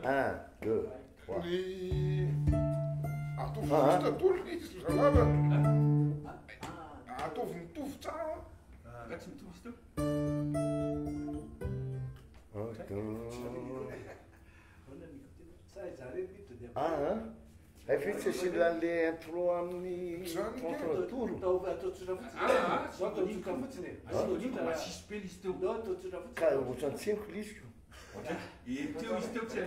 Un, deux, trois. Effice si l'allait intro amin'ny toro. Ka ohatrany tsiniko lisiko. Le ti si ti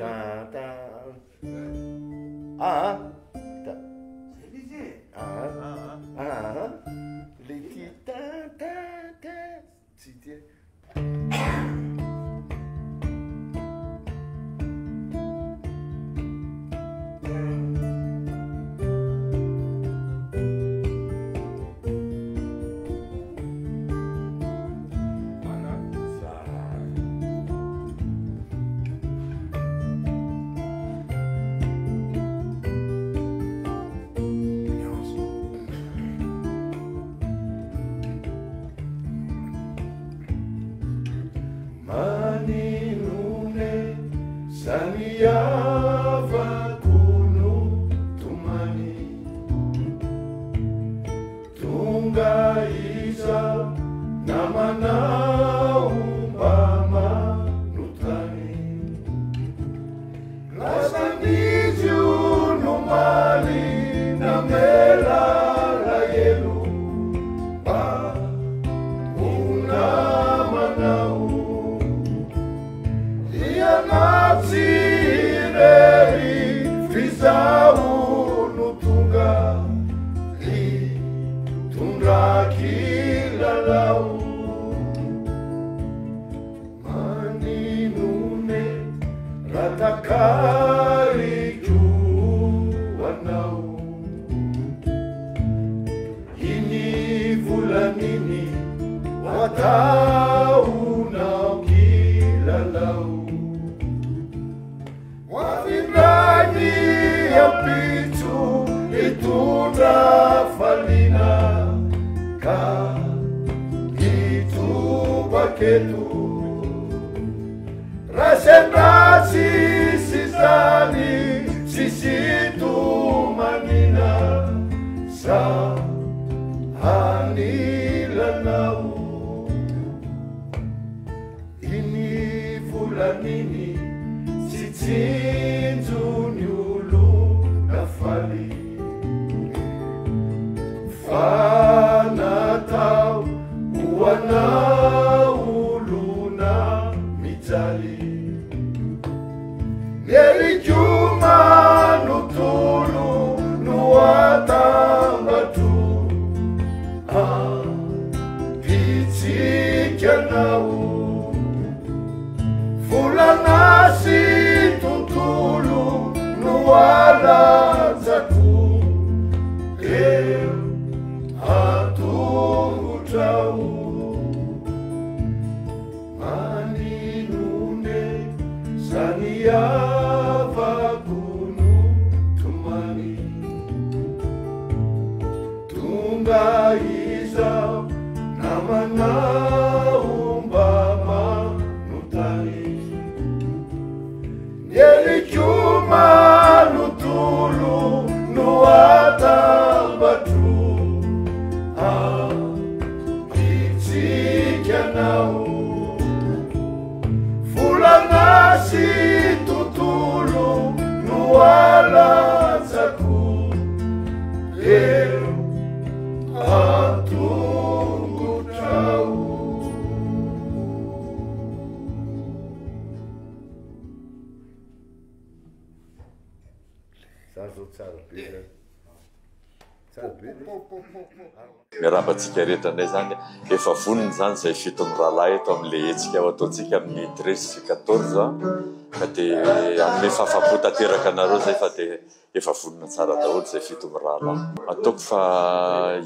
miarabantsika rehetranay zany efa voniny zany zay fito ny rahalahy eto amin'le hetsika ao ataontsika amin'ny 13 sy 14 ka dia amin'ny fahafapo tanteraka anareo zay fa dia efa vonina tsara daholo zay fito ny rahalahy ataoko fa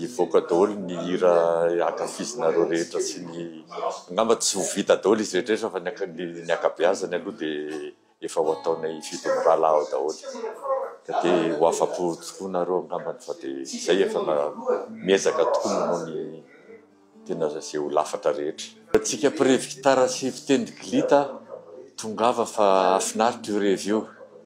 hivoaka daholo ny hira akafizinareo rehetra sy ny angamba tsy ho vita daholo izy rehetra fa ny akabeazany aloha dia efa ho ataonay fito ny rahalahy ao daholo ka dia ho afapo tokoa nareo angambany fa dia izay efa miezaka tokoa noho ny tena zay ho lafatra rehetra. Antsika mpirevy gitara sy mpitendry glita tongava fa afinaritra io review